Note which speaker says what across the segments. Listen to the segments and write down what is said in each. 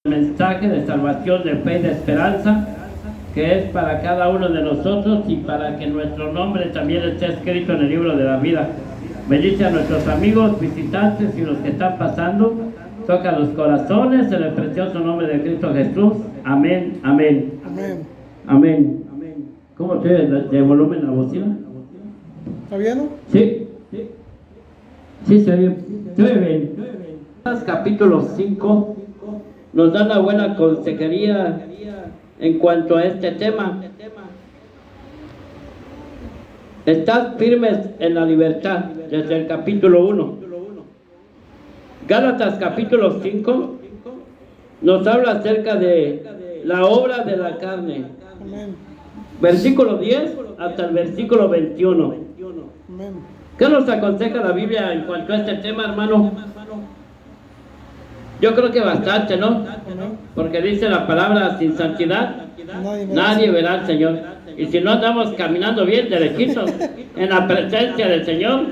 Speaker 1: Mensaje de salvación, de fe y de esperanza, que es para cada uno de nosotros y para que nuestro nombre también esté escrito en el libro de la vida. Bendice a nuestros amigos, visitantes y los que están pasando. Toca los corazones en el precioso nombre de Cristo Jesús. Amén, amén.
Speaker 2: Amén.
Speaker 1: Amén. ¿Cómo te oyes de volumen la bocina?
Speaker 2: ¿Está bien, no?
Speaker 1: Sí. Sí, se oye bien. Capítulo 5 nos da una buena consejería en cuanto a este tema. Estad firmes en la libertad, desde el capítulo 1. Gálatas capítulo 5 nos habla acerca de la obra de la carne.
Speaker 2: Amén.
Speaker 1: Versículo 10 hasta el versículo 21.
Speaker 2: Amén.
Speaker 1: ¿Qué nos aconseja la Biblia en cuanto a este tema, hermano? Yo creo que bastante, ¿no?
Speaker 2: Amén.
Speaker 1: Porque dice la palabra, sin santidad nadie verá al Señor. Y si no andamos caminando bien, derechitos, en la presencia del Señor,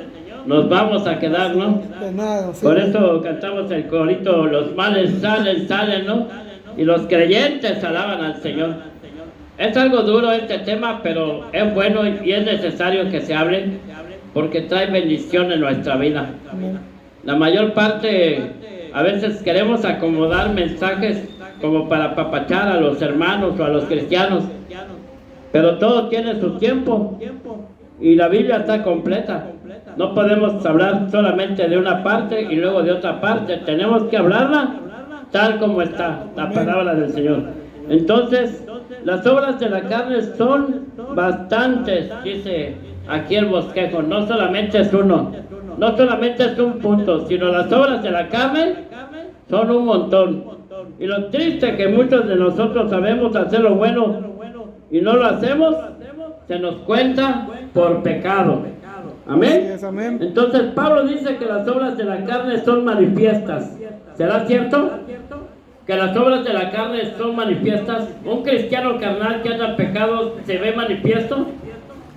Speaker 1: nos vamos a quedar, ¿no?
Speaker 2: De nada, sí.
Speaker 1: Por eso cantamos el corito, los males salen, ¿no? Y los creyentes alaban al Señor. Es algo duro este tema, pero es bueno y es necesario que se hable, porque trae bendición en nuestra vida.
Speaker 2: Amén.
Speaker 1: La mayor parte, a veces queremos acomodar mensajes como para apapachar a los hermanos o a los cristianos, pero todo tiene su tiempo y la Biblia está completa. No podemos hablar solamente de una parte y luego de otra parte. Tenemos que hablarla tal como está la palabra del Señor. Entonces, las obras de la carne son bastantes, dice aquí el bosquejo. No solamente es uno, no solamente es un punto, sino las obras de la carne son un montón. Y lo triste es que muchos de nosotros sabemos hacer lo bueno y no lo hacemos, se nos cuenta por pecado. Amén.
Speaker 2: Así es, amén.
Speaker 1: Entonces Pablo dice que las obras de la carne son manifiestas. ¿Será cierto? Que las obras de la carne son manifiestas. Un cristiano carnal que anda en pecado se ve manifiesto.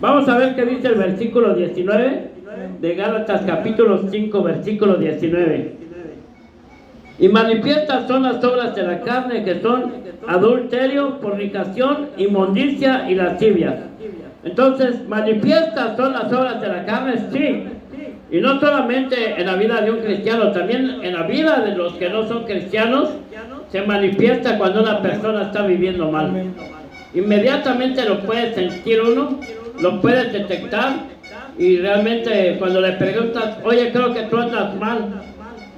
Speaker 1: Vamos a ver qué dice el versículo 19 de Gálatas capítulo 5, versículo 19. Y manifiestas son las obras de la carne, que son adulterio, fornicación, inmundicia y lascivia. Entonces, manifiestas son las obras de la carne, sí. Y no solamente en la vida de un cristiano, también en la vida de los que no son cristianos, se manifiesta cuando una persona está viviendo mal. Inmediatamente lo puede sentir uno, lo puede detectar, y realmente cuando le preguntas, oye, creo que tú andas mal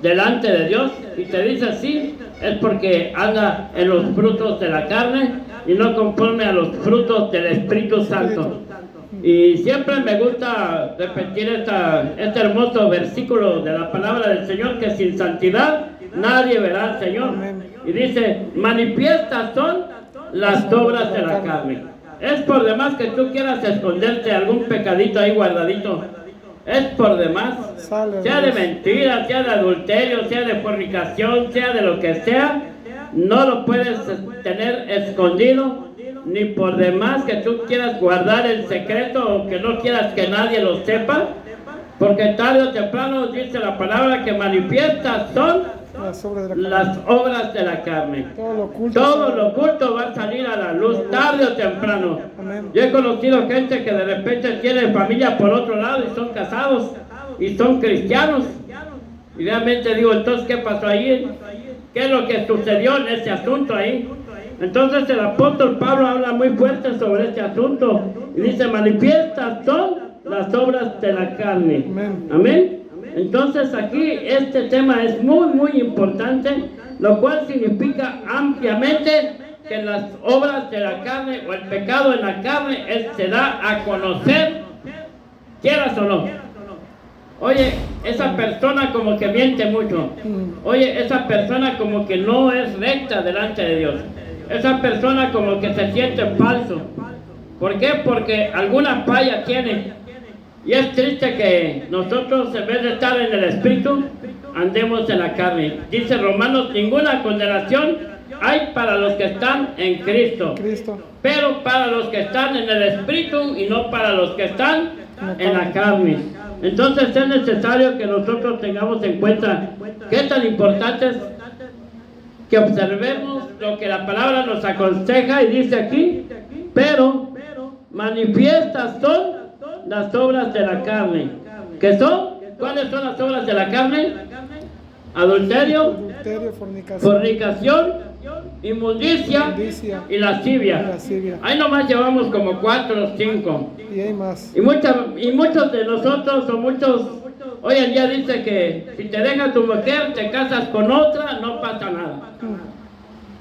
Speaker 1: delante de Dios, y te dice sí, es porque anda en los frutos de la carne y no conforme a los frutos del Espíritu Santo. Y siempre me gusta repetir este hermoso versículo de la palabra del Señor, que sin santidad nadie verá al Señor. Y dice, manifiestas son las obras de la carne. Es por demás que tú quieras esconderte algún pecadito ahí guardadito. Es por demás, sea de mentira, sea de adulterio, sea de fornicación, sea de lo que sea, no lo puedes tener escondido, ni por demás que tú quieras guardar el secreto o que no quieras que nadie lo sepa, porque tarde o temprano dice la palabra que manifiestas son las obras de la carne. Todo lo oculto va a salir a la luz tarde o temprano.
Speaker 2: Amén.
Speaker 1: Yo he conocido gente que de repente tiene familia por otro lado y son casados y son cristianos. Y realmente digo, entonces, ¿qué pasó ahí? ¿Qué es lo que sucedió en ese asunto ahí? Entonces el apóstol Pablo habla muy fuerte sobre este asunto y dice, manifiestas son las obras de la carne.
Speaker 2: Amén.
Speaker 1: Amén. Entonces aquí este tema es muy importante, lo cual significa ampliamente que las obras de la carne o el pecado en la carne se da a conocer, quieras o no. Oye, esa persona como que miente mucho. Oye, esa persona como que no es recta delante de Dios. Esa persona como que se siente falso. ¿Por qué? Porque alguna falla tiene. Y es triste que nosotros, en vez de estar en el Espíritu, andemos en la carne. Dice Romanos, ninguna condenación hay para los que están en Cristo. Pero para los que están en el Espíritu y no para los que están en la carne. Entonces es necesario que nosotros tengamos en cuenta qué tan importante es que observemos lo que la palabra nos aconseja y dice aquí, pero manifiestas son las obras de la carne. ¿Qué son? ¿Cuáles son las obras de la carne? Adulterio, fornicación, inmundicia y lascivia. Ahí nomás llevamos como 4 o 5.
Speaker 2: Y hay más.
Speaker 1: Y muchos de nosotros, o muchos, hoy en día dice que si te deja tu mujer, te casas con otra, no pasa nada.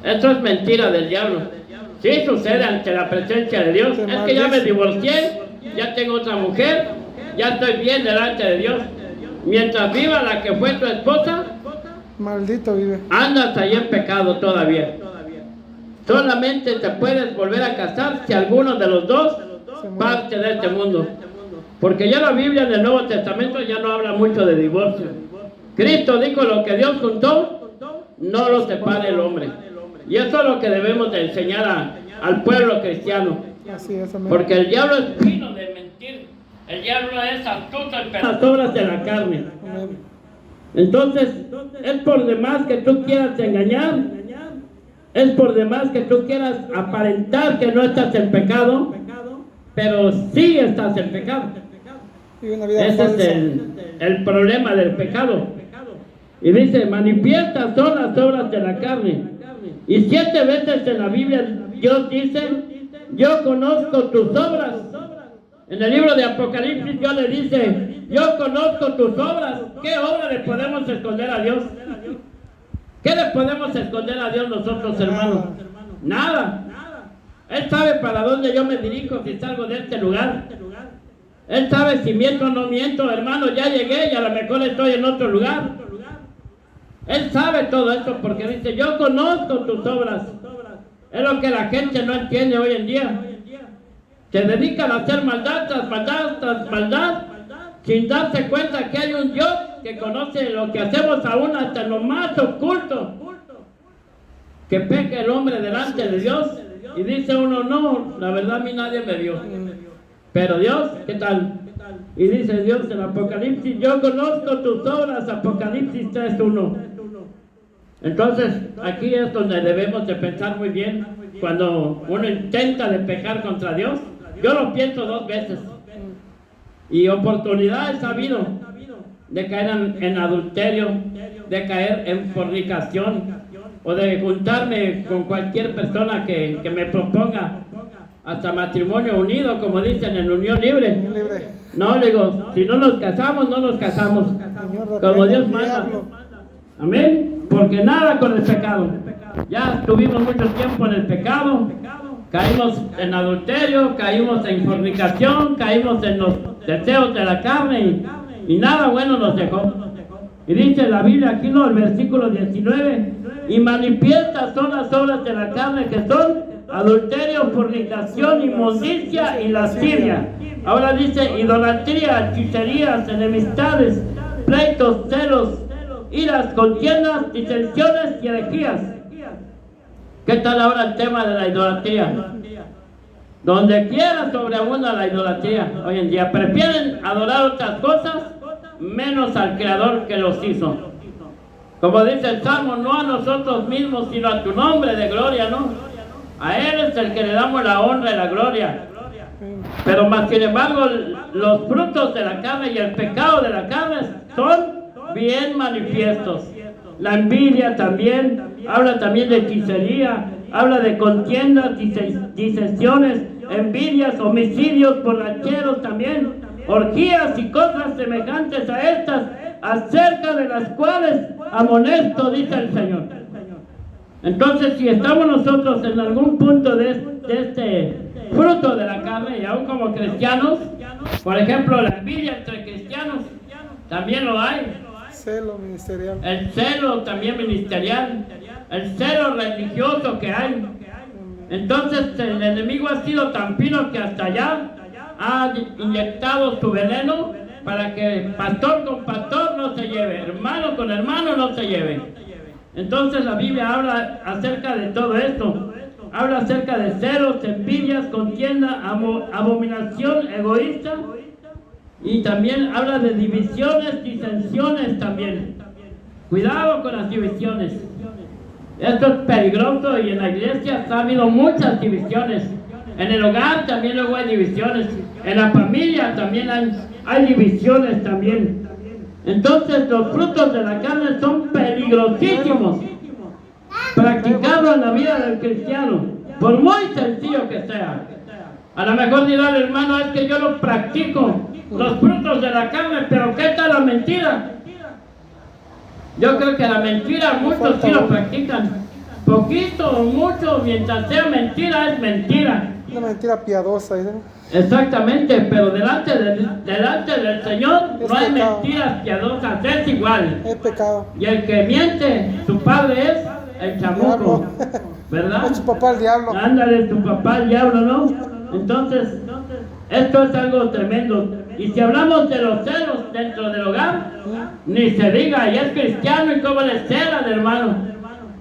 Speaker 1: Eso es mentira del diablo. Sí sucede ante la presencia de Dios. Es que ya me divorcié, ya tengo otra mujer, ya estoy bien delante de Dios. Mientras viva la que fue tu esposa,
Speaker 2: maldito vive.
Speaker 1: Andas ahí en pecado todavía. Solamente te puedes volver a casar si alguno de los dos parte de este mundo. Porque ya la Biblia en el Nuevo Testamento ya no habla mucho de divorcio. Cristo dijo: lo que Dios juntó, no lo separe el hombre. Y eso es lo que debemos de enseñar al pueblo cristiano.
Speaker 2: Así es, amén.
Speaker 1: Porque el diablo es fino de mentir. El diablo es astuto en las obras de la carne.
Speaker 2: Amén.
Speaker 1: Entonces, es por demás que tú quieras engañar, es por demás que tú quieras aparentar que no estás en pecado, pero sí estás en pecado. Ese es el problema del pecado. Y dice: manifiestas son las obras de la carne. Y 7 veces en la Biblia Dios dice: yo conozco tus obras. En el libro de Apocalipsis Dios le dice: yo conozco tus obras. ¿Qué obra le podemos esconder a Dios? ¿Qué le podemos esconder a Dios nosotros, hermanos? Nada. Él sabe para dónde yo me dirijo si salgo de este lugar. Él sabe si miento o no miento, hermano. Ya llegué y a lo mejor estoy en otro lugar. Él sabe todo esto porque dice: yo conozco tus obras. Es lo que la gente no entiende hoy en día. Se dedican a hacer maldad tras maldad tras maldad, sin darse cuenta que hay un Dios que conoce lo que hacemos aún hasta en lo más oculto. Que peca el hombre delante de Dios y dice uno: no, la verdad a mí nadie me vio. Pero Dios, ¿qué tal? Y dice Dios en Apocalipsis: yo conozco tus obras, Apocalipsis 3:1. Entonces, aquí es donde debemos de pensar muy bien. Cuando uno intenta de pecar contra Dios, yo lo pienso 2 veces. Y oportunidades ha habido de caer en adulterio, de caer en fornicación, o de juntarme con cualquier persona que me proponga hasta matrimonio unido, como dicen, en unión libre. No, le digo, si no nos casamos, no nos casamos, como Dios manda. Amén. Porque nada con el pecado. Ya estuvimos mucho tiempo en el pecado. Caímos en adulterio, caímos en fornicación, caímos en los deseos de la carne y nada bueno nos dejó. Y dice la Biblia aquí, ¿no? El versículo 19: y manifiestas son las obras de la carne, que son adulterio, fornicación, inmundicia y lascivia. Ahora dice: idolatría, hechicerías, enemistades, pleitos, celos, iras, contiendas, disensiones y herejías. ¿Qué tal ahora el tema de la idolatría? Donde quiera sobreabunda la idolatría hoy en día. Prefieren adorar otras cosas menos al Creador que los hizo. Como dice el Salmo: no a nosotros mismos, sino a tu nombre de gloria, ¿no? A Él es el que le damos la honra y la gloria. Pero más sin embargo, los frutos de la carne y el pecado de la carne son bien manifiestos. La envidia también, habla también de hechicería, habla de contiendas, disensiones, envidias, homicidios, borracheros también, orgías y cosas semejantes a estas, acerca de las cuales amonesto, dice el Señor. Entonces, si estamos nosotros en algún punto de este fruto de la carne, y aún como cristianos, por ejemplo, la envidia entre cristianos, también lo hay.
Speaker 2: Celo ministerial.
Speaker 1: El celo también ministerial, el celo religioso que hay. Entonces el enemigo ha sido tan fino que hasta allá ha inyectado su veneno para que pastor con pastor no se lleve, hermano con hermano no se lleve. Entonces la Biblia habla acerca de todo esto. Habla acerca de celos, envidias, contienda, abominación, egoísta. Y también habla de divisiones, disensiones también. Cuidado con las divisiones. Esto es peligroso y en la iglesia ha habido muchas divisiones. En el hogar también luego hay divisiones. En la familia también hay divisiones también. Entonces los frutos de la carne son peligrosísimos. Practicarlo en la vida del cristiano, por muy sencillo que sea. A lo mejor dirá el hermano, es que yo lo practico, los frutos de la carne, pero ¿qué tal la mentira? Yo creo que la mentira muchos sí lo practican. Poquito o mucho, mientras sea mentira, es mentira.
Speaker 2: Una mentira piadosa. ¿eh?
Speaker 1: Exactamente, pero delante del Señor
Speaker 2: Es
Speaker 1: no hay
Speaker 2: pecado.
Speaker 1: mentiras piadosas, es igual.
Speaker 2: Es pecado.
Speaker 1: Y el que miente, su padre es el chamuco, ¿verdad?
Speaker 2: Es su papá el diablo.
Speaker 1: Ándale, tu papá el diablo, ¿no? Entonces, esto es algo tremendo. Y si hablamos de los celos dentro del hogar, ni se diga, y es cristiano y cómo le cela al hermano,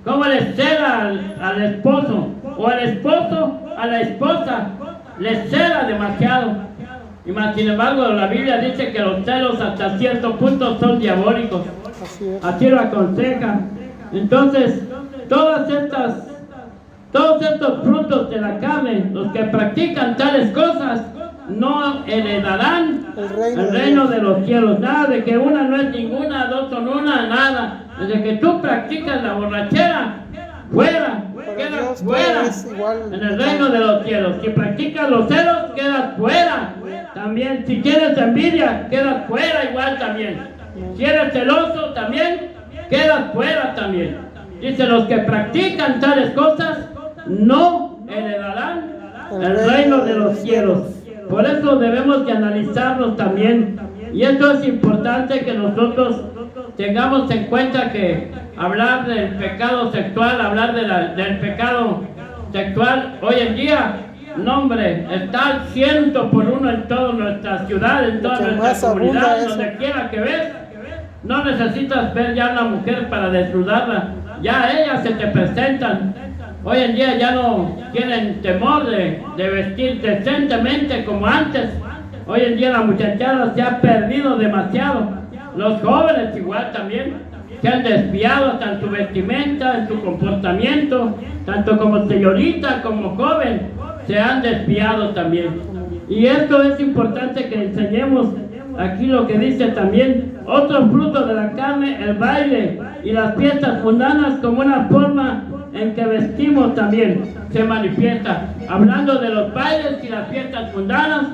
Speaker 1: cómo le cela al esposo, o al esposo a la esposa, le cela demasiado. Y más, sin embargo, la Biblia dice que los celos hasta cierto punto son diabólicos.
Speaker 2: Así es.
Speaker 1: Así lo aconseja. Entonces, todos estos frutos de la carne, los que practican tales cosas, no heredarán el reino de los cielos. Nada de que una no es ninguna, dos son una, nada. Desde que tú practicas la borrachera, fuera, quedas fuera en el reino de los cielos. Si practicas los celos, quedas fuera. También, si tienes envidia, quedas fuera igual también. Si eres celoso, también quedas fuera también. Dice, los que practican tales cosas no heredarán el reino de los cielos. Por eso debemos de analizarnos también. Y esto es importante que nosotros tengamos en cuenta que hablar del pecado sexual, hablar del pecado sexual hoy en día, no hombre, está al 100% en toda nuestra ciudad, en toda nuestra comunidad, donde quiera que ves. No necesitas ver ya a una mujer para desnudarla, ya ellas se te presentan. Hoy en día ya no tienen temor de vestir decentemente como antes. Hoy en día la muchachada se ha perdido demasiado. Los jóvenes igual también se han desviado hasta en su vestimenta, en su comportamiento, tanto como señorita como joven, se han desviado también. Y esto es importante que enseñemos aquí lo que dice también. Otro fruto de la carne, el baile y las fiestas mundanas como una forma en que vestimos también se manifiesta. Hablando de los bailes y las fiestas mundanas,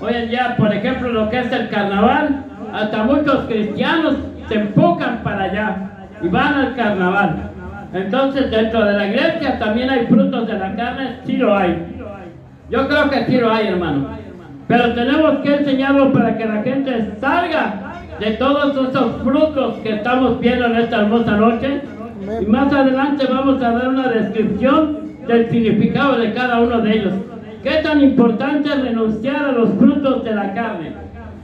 Speaker 1: hoy en día, por ejemplo, lo que es el carnaval, hasta muchos cristianos se empujan para allá y van al carnaval. Entonces, dentro de la iglesia también hay frutos de la carne, sí lo hay. Yo creo que sí lo hay, hermano. Pero tenemos que enseñarlo para que la gente salga de todos esos frutos que estamos viendo en esta hermosa noche. Y más adelante vamos a dar una descripción del significado de cada uno de ellos. ¿Qué tan importante es renunciar a los frutos de la carne?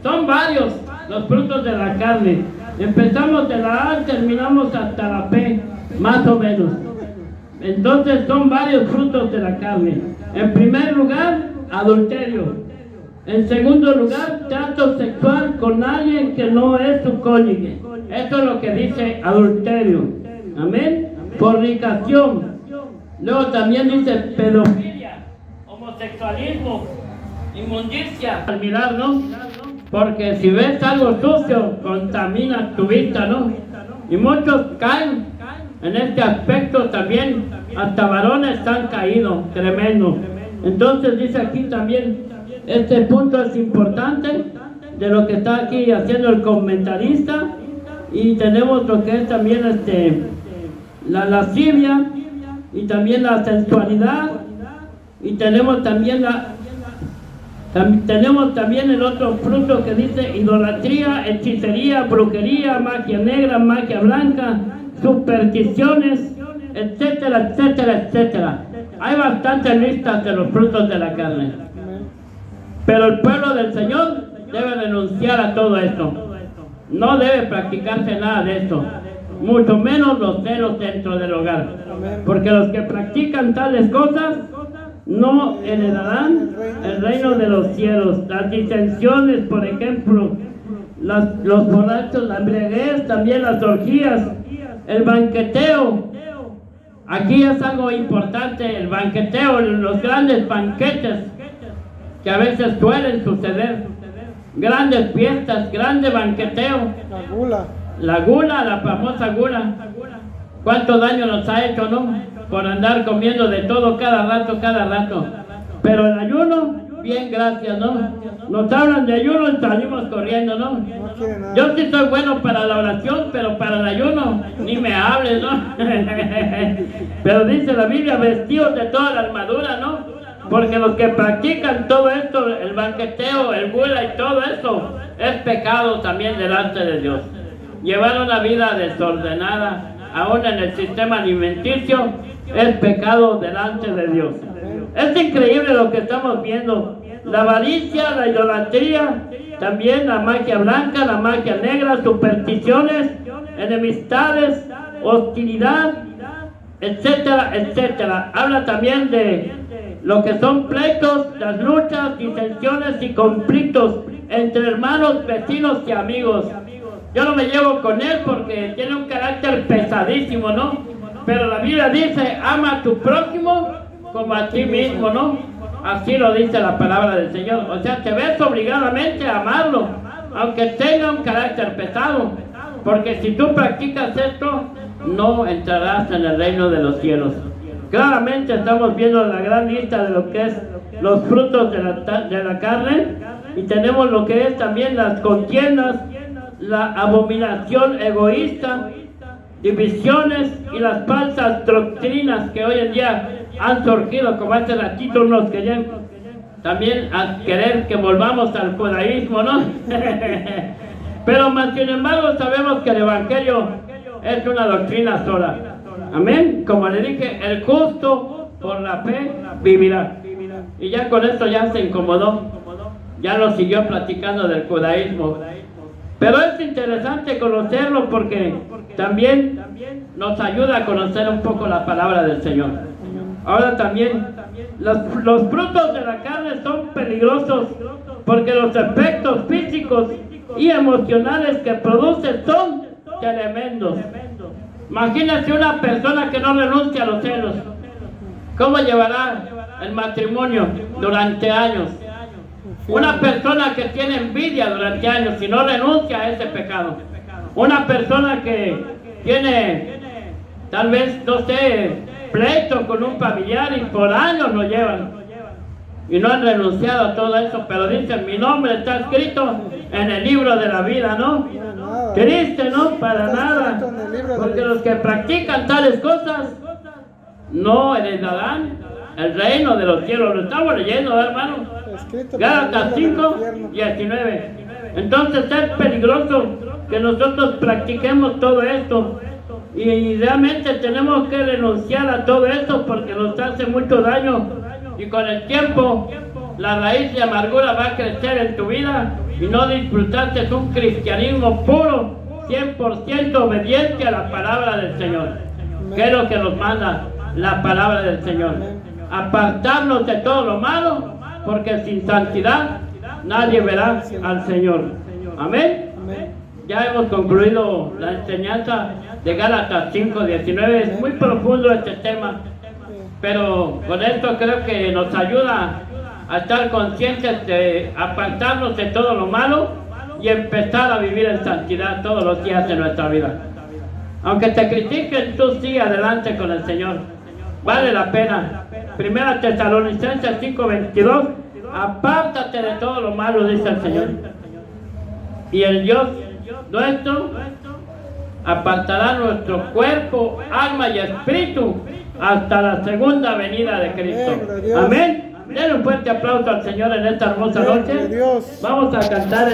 Speaker 1: Son varios los frutos de la carne. Empezamos de la A y terminamos hasta la P, más o menos. Entonces son varios frutos de la carne. En primer lugar, adulterio. En segundo lugar, trato sexual con alguien que no es su cónyuge. Esto es lo que dice adulterio. Amén. Fornicación. Luego también dice pedofilia, homosexualismo, inmundicia. Al mirar, ¿no? Porque si ves algo sucio, contamina tu vista, ¿no? Y muchos caen en este aspecto también. Hasta varones han caído, tremendo. Entonces dice aquí también, este punto es importante de lo que está aquí haciendo el comentarista. Y tenemos lo que es también la lascivia y también la sensualidad, y tenemos también tenemos también el otro fruto que dice idolatría, hechicería, brujería, magia negra, magia blanca, supersticiones, etcétera, etcétera, etcétera. Hay bastantes listas de los frutos de la carne, pero el pueblo del Señor debe renunciar a todo esto. No debe practicarse nada de esto, mucho menos los celos dentro del hogar, porque los que practican tales cosas no heredarán el reino de los cielos. Las disensiones, por ejemplo, los borrachos, la embriaguez, también las orgías, el banqueteo, Aquí es algo importante el banqueteo, los grandes banquetes que a veces suelen suceder. Grandes fiestas, grande banqueteo.
Speaker 2: La gula.
Speaker 1: La gula, la famosa gula. ¿Cuánto daño nos ha hecho, no? Por andar comiendo de todo cada rato, cada rato. Pero el ayuno, bien, gracias, ¿no? Nos hablan de ayuno y salimos corriendo, ¿no?
Speaker 2: No quiere nada.
Speaker 1: Yo sí soy bueno para la oración, pero para el ayuno, ni me hables, ¿no? Pero dice la Biblia, vestidos de toda la armadura, ¿no? Porque los que practican todo esto, el banqueteo, el gula y todo eso, es pecado también delante de Dios. Llevar una vida desordenada, aún en el sistema alimenticio, es pecado delante de Dios. Es increíble lo que estamos viendo. La avaricia, la idolatría, también la magia blanca, la magia negra, supersticiones, enemistades, hostilidad, etcétera, etcétera. Habla también de lo que son pleitos, las luchas, disensiones y conflictos entre hermanos, vecinos y amigos. Yo no me llevo con él porque tiene un carácter pesadísimo, ¿no? Pero la Biblia dice, ama a tu prójimo como a ti mismo, ¿no? Así lo dice la palabra del Señor. O sea, te ves obligadamente a amarlo, aunque tenga un carácter pesado. Porque si tú practicas esto, no entrarás en el reino de los cielos. Claramente estamos viendo la gran lista de lo que es los frutos de la carne. Y tenemos lo que es también las contiendas, la abominación egoísta, divisiones y las falsas doctrinas que hoy en día han surgido, como hace ratito unos que ya también a querer que volvamos al judaísmo, ¿no? Pero más sin embargo sabemos que el evangelio es una doctrina sola. Amén. Como le dije, el justo por la fe vivirá. Y ya con esto ya se incomodó. Ya lo siguió platicando del judaísmo. Pero es interesante conocerlo porque también nos ayuda a conocer un poco la palabra del Señor. Ahora también, los frutos de la carne son peligrosos porque los efectos físicos y emocionales que producen son tremendos. Imagínate una persona que no renuncia a los celos. ¿Cómo llevará el matrimonio durante años? Una persona que tiene envidia durante años y no renuncia a ese pecado. Una persona que tiene, tal vez, no sé, pleito con un familiar y por años lo llevan. Y no han renunciado a todo eso, pero dicen, mi nombre está escrito en el libro de la vida, ¿no? Triste, ¿no? Para nada. Porque los que practican tales cosas no heredarán el reino de los cielos. Lo estamos leyendo, hermano. Gálatas 5, 19. Entonces es peligroso que nosotros practiquemos todo esto. Y realmente tenemos que renunciar a todo esto porque nos hace mucho daño. Y con el tiempo, la raíz de amargura va a crecer en tu vida y no disfrutaste un cristianismo puro, 100% obediente a la palabra del Señor. ¿Qué es lo que nos manda la palabra del Señor? Apartarnos de todo lo malo, porque sin santidad nadie verá al Señor. Amén. Ya hemos concluido la enseñanza de Gálatas 5:19. Es muy profundo este tema, pero con esto creo que nos ayuda a estar conscientes de apartarnos de todo lo malo y empezar a vivir en santidad todos los días de nuestra vida. Aunque te critiquen, tú sigue adelante con el Señor. Vale la pena. Primera Tesalonicenses 5:22. Apártate de todo lo malo, dice el Señor. Y el Dios nuestro apartará nuestro cuerpo, alma y espíritu hasta la segunda venida de Cristo. Amén. Den un fuerte aplauso al Señor en esta hermosa noche. Vamos a cantar